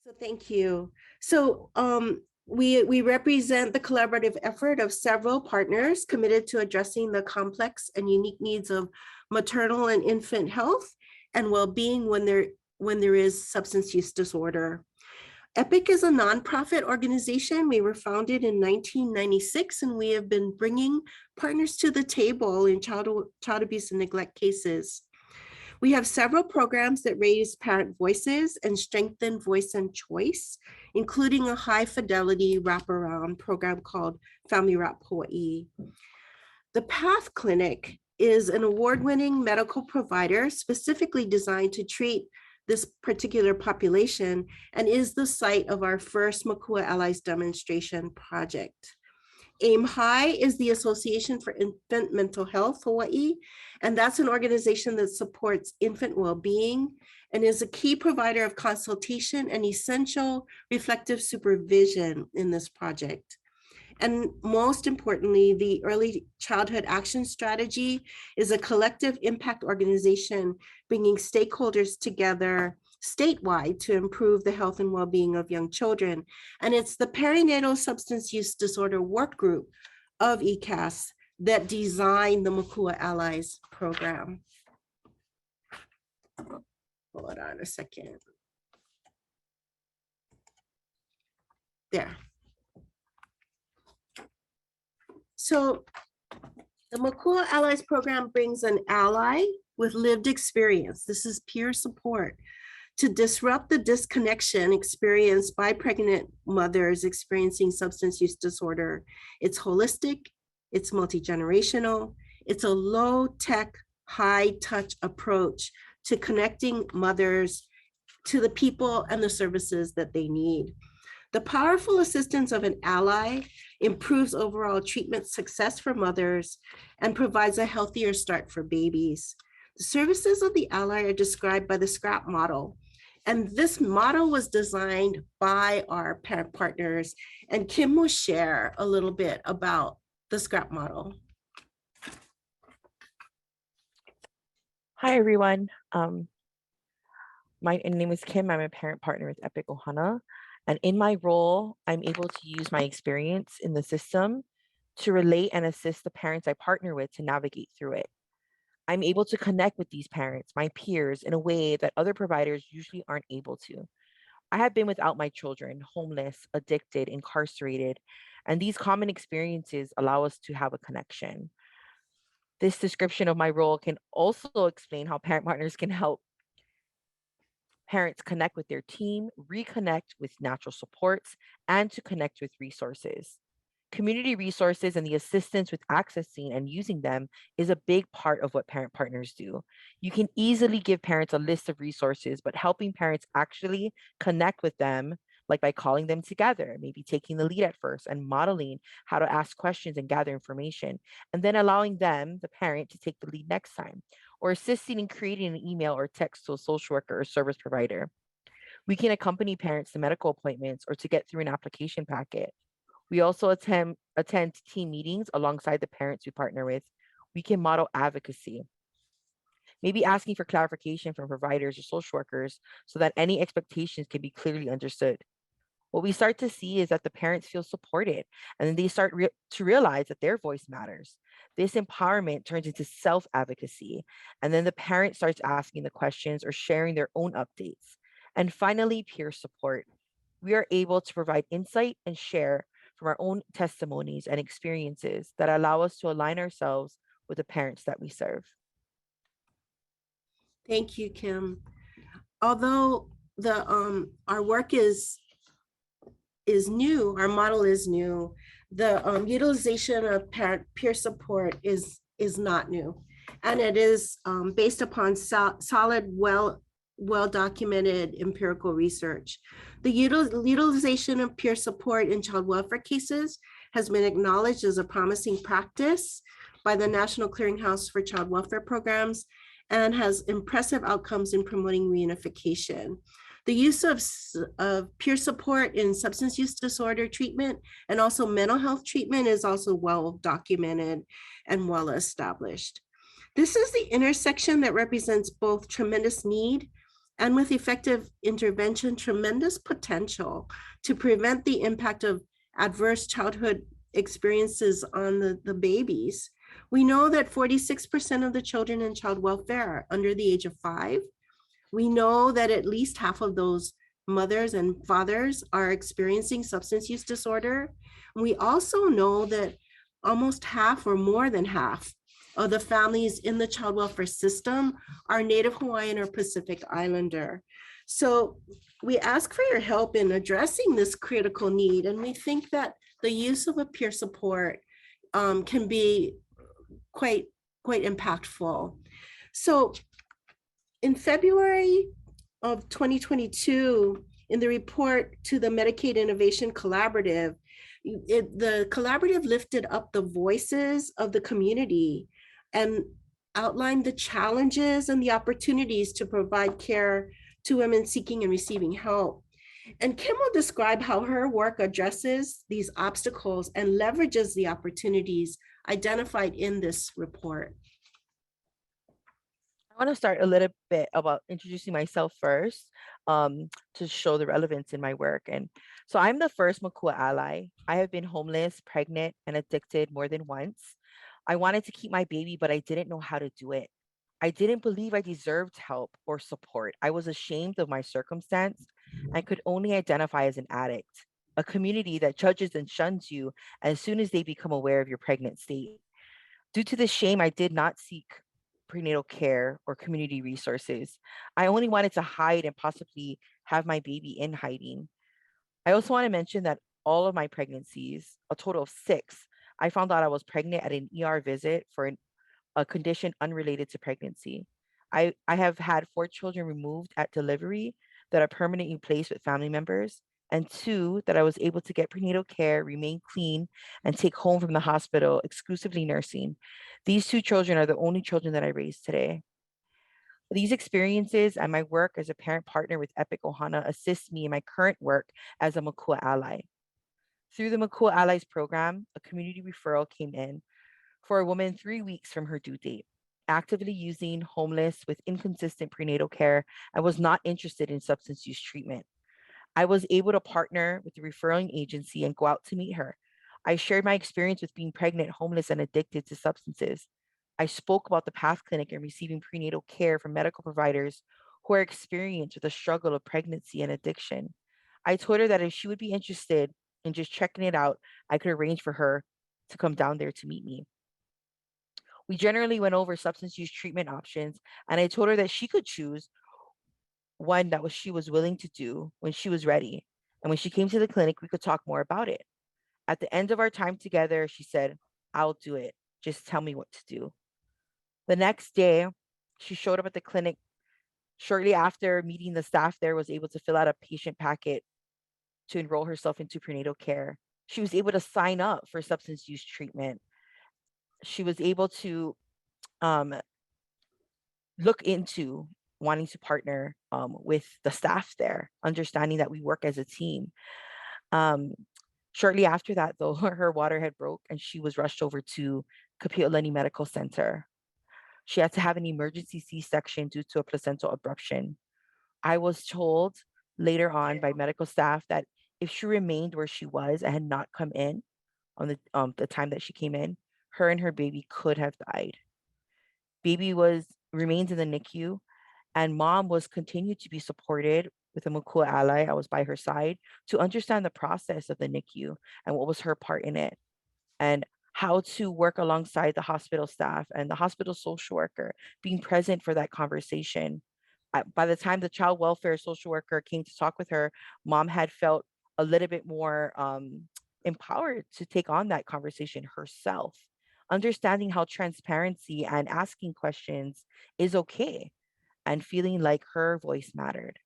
So thank you. So we represent the collaborative effort of several partners committed to addressing the complex and unique needs of maternal and infant health and well-being when there is substance use disorder. EPIC is a nonprofit organization. We were founded in 1996, and we have been bringing partners to the table in child abuse and neglect cases. We have several programs that raise parent voices and strengthen voice and choice, including a high fidelity wraparound program called Family Wrap Hawaii. The PATH Clinic is an award-winning medical provider specifically designed to treat this particular population and is the site of our first Makua Allies demonstration project. AIM High is the Association for Infant Mental Health Hawaii, and that's an organization that supports infant well-being and is a key provider of consultation and essential reflective supervision in this project. And most importantly, the Early Childhood Action Strategy is a collective impact organization bringing stakeholders together statewide to improve the health and well-being of young children. And it's the perinatal substance use disorder work group of ECAS that designed the Makua Allies program. Hold on a second. There. So the Makua Allies program brings an ally with lived experience. This is peer support to disrupt the disconnection experienced by pregnant mothers experiencing substance use disorder. It's holistic, it's multi-generational, it's a low-tech, high-touch approach to connecting mothers to the people and the services that they need. The powerful assistance of an ally improves overall treatment success for mothers and provides a healthier start for babies. The services of the ally are described by the SCRAP model. And this model was designed by our parent partners. And Kim will share a little bit about the SCRAP model. Hi, everyone. My name is Kim. I'm a parent partner with Epic Ohana. And in my role, I'm able to use my experience in the system to relate and assist the parents I partner with to navigate through it. I'm able to connect with these parents, my peers, in a way that other providers usually aren't able to. I have been without my children, homeless, addicted, incarcerated, and these common experiences allow us to have a connection. This description of my role can also explain how parent partners can help parents connect with their team, reconnect with natural supports, and to connect with resources. Community resources and the assistance with accessing and using them is a big part of what parent partners do. You can easily give parents a list of resources, but helping parents actually connect with them, like by calling them together, maybe taking the lead at first and modeling how to ask questions and gather information, and then allowing them, the parent, to take the lead next time, or assisting in creating an email or text to a social worker or service provider. We can accompany parents to medical appointments or to get through an application packet. We also attend team meetings alongside the parents we partner with. We can model advocacy, maybe asking for clarification from providers or social workers so that any expectations can be clearly understood. What we start to see is that the parents feel supported, and then they start to realize that their voice matters. This empowerment turns into self-advocacy, and then the parent starts asking the questions or sharing their own updates. And finally, peer support. We are able to provide insight and share from our own testimonies and experiences that allow us to align ourselves with the parents that we serve. Thank you, Kim. Although our work is new, our model is new, the utilization of peer support is not new. And it is based upon solid, well-documented empirical research. The utilization of peer support in child welfare cases has been acknowledged as a promising practice by the National Clearinghouse for Child Welfare Programs and has impressive outcomes in promoting reunification. The use of peer support in substance use disorder treatment and also mental health treatment is also well documented and well established. This is the intersection that represents both tremendous need And with effective intervention, tremendous potential to prevent the impact of adverse childhood experiences on the babies. We know that 46% of the children in child welfare are under the age of 5. We know that at least half of those mothers and fathers are experiencing substance use disorder. We also know that almost half or more than half of the families in the child welfare system are Native Hawaiian or Pacific Islander. So we ask for your help in addressing this critical need. And we think that the use of a peer support can be quite impactful. So in February of 2022, in the report to the Medicaid Innovation Collaborative, the collaborative lifted up the voices of the community and outlined the challenges and the opportunities to provide care to women seeking and receiving help. And Kim will describe how her work addresses these obstacles and leverages the opportunities identified in this report. I want to start a little bit about introducing myself first, to show the relevance in my work. And so I'm the first Makua ally. I have been homeless, pregnant, and addicted more than once. I wanted to keep my baby, but I didn't know how to do it. I didn't believe I deserved help or support. I was ashamed of my circumstance and could only identify as an addict, a community that judges and shuns you as soon as they become aware of your pregnant state. Due to the shame, I did not seek prenatal care or community resources. I only wanted to hide and possibly have my baby in hiding. I also want to mention that all of my pregnancies, a total of 6, I found out I was pregnant at an ER visit for a condition unrelated to pregnancy. I have had 4 children removed at delivery that are permanently placed with family members, and 2 that I was able to get prenatal care, remain clean, and take home from the hospital, exclusively nursing. These 2 children are the only children that I raised today. These experiences and my work as a parent partner with Epic Ohana assists me in my current work as a Makua ally. Through the Makua Allies program, a community referral came in for a woman 3 weeks from her due date, actively using, homeless, with inconsistent prenatal care, and was not interested in substance use treatment. I was able to partner with the referring agency and go out to meet her. I shared my experience with being pregnant, homeless, and addicted to substances. I spoke about the PATH clinic and receiving prenatal care from medical providers who are experienced with the struggle of pregnancy and addiction. I told her that if she would be interested in just checking it out, I could arrange for her to come down there to meet me. We generally went over substance use treatment options, and I told her that she could choose one that was she was willing to do when she was ready. And when she came to the clinic, we could talk more about it. At the end of our time together, she said, "I'll do it. Just tell me what to do." The next day, she showed up at the clinic. Shortly after meeting the staff there, was able to fill out a patient packet to enroll herself into prenatal care. She was able to sign up for substance use treatment. She was able to um, look into wanting to partner with the staff there, understanding that we work as a team. Um, Shortly after that, though, her water had broke and she was rushed over to Kapi'olani Medical Center. She had to have an emergency C-section due to a placental abruption. I was told later on by medical staff that if she remained where she was and had not come in on the time that she came in, her and her baby could have died. Baby remains in the NICU, and mom was continued to be supported with a Makua ally. I was by her side to understand the process of the NICU and what was her part in it, and how to work alongside the hospital staff and the hospital social worker, being present for that conversation. By the time the child welfare social worker came to talk with her, mom had felt a little bit more empowered to take on that conversation herself, understanding how transparency and asking questions is okay and feeling like her voice mattered.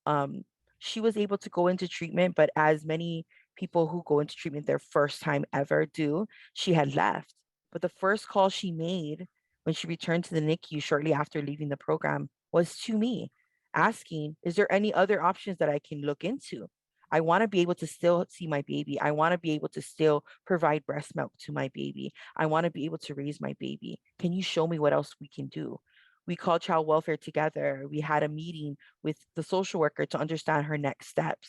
Um, she was able to go into treatment, but as many people who go into treatment their first time ever do, she had left. But the first call she made when she returned to the NICU shortly after leaving the program was to me, asking, "Is there any other options that I can look into? I want to be able to still see my baby. I want to be able to still provide breast milk to my baby. I want to be able to raise my baby. Can you show me what else we can do?" We called child welfare together. We had a meeting with the social worker to understand her next steps.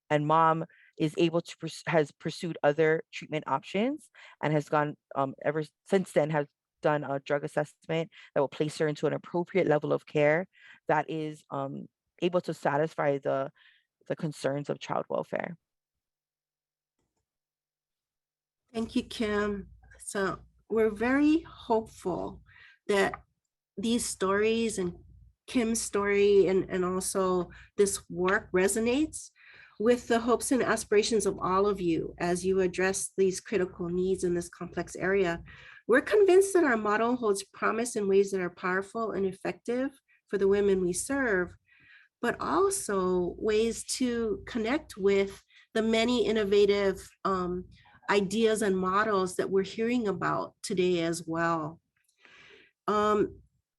And mom is able to has pursued other treatment options and has gone ever since then has done a drug assessment that will place her into an appropriate level of care that is able to satisfy the concerns of child welfare. Thank you, Kim. So we're very hopeful that these stories and Kim's story and also this work resonates with the hopes and aspirations of all of you as you address these critical needs in this complex area. We're convinced that our model holds promise in ways that are powerful and effective for the women we serve, but also ways to connect with the many innovative ideas and models that we're hearing about today as well.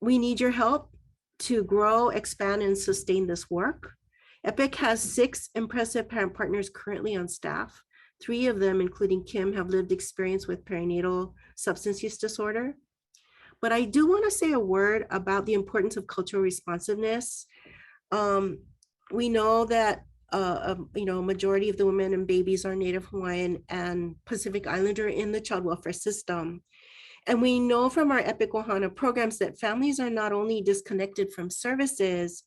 We need your help to grow, expand, and sustain this work. EPIC has 6 impressive parent partners currently on staff. 3 of them, including Kim, have lived experience with perinatal substance use disorder. But I do want to say a word about the importance of cultural responsiveness. We know that majority of the women and babies are Native Hawaiian and Pacific Islander in the child welfare system. And we know from our EPIC Ohana programs that families are not only disconnected from services,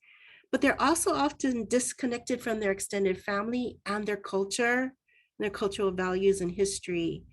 but they're also often disconnected from their extended family and their culture, their cultural values and history.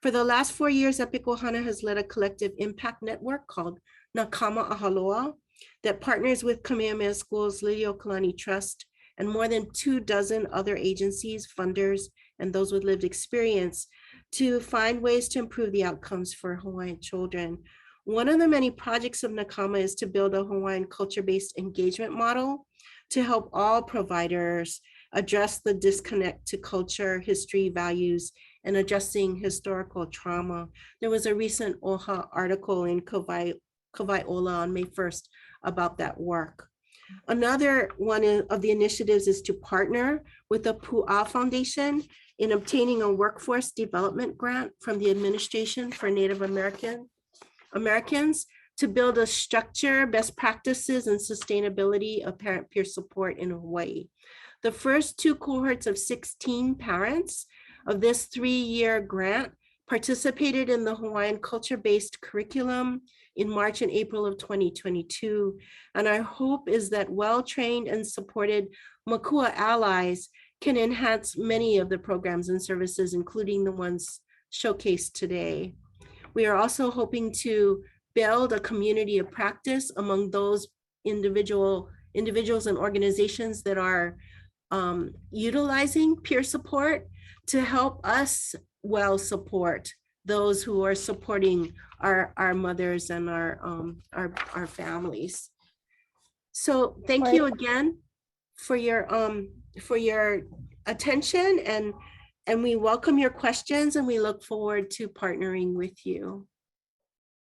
For the last 4 years, EPIC Ohana has led a collective impact network called Nakama Ahaloa that partners with Kamehameha School's Liliuokalani Trust and more than 24 other agencies, funders, and those with lived experience to find ways to improve the outcomes for Hawaiian children. One of the many projects of Nakama is to build a Hawaiian culture-based engagement model to help all providers address the disconnect to culture, history, values, and addressing historical trauma. There was a recent OHA article in Kawai Ola on May 1st about that work. Another one of the initiatives is to partner with the Pu'a Foundation in obtaining a workforce development grant from the Administration for Native Americans to build a structure, best practices, and sustainability of parent peer support in Hawaii. The first 2 cohorts of 16 parents of this 3-year grant participated in the Hawaiian culture-based curriculum in March and April of 2022. And our hope is that well-trained and supported Makua allies can enhance many of the programs and services, including the ones showcased today. We are also hoping to build a community of practice among those individuals and organizations that are utilizing peer support to help us well support those who are supporting our mothers and our families. So thank you again for your attention, and we welcome your questions, and we look forward to partnering with you.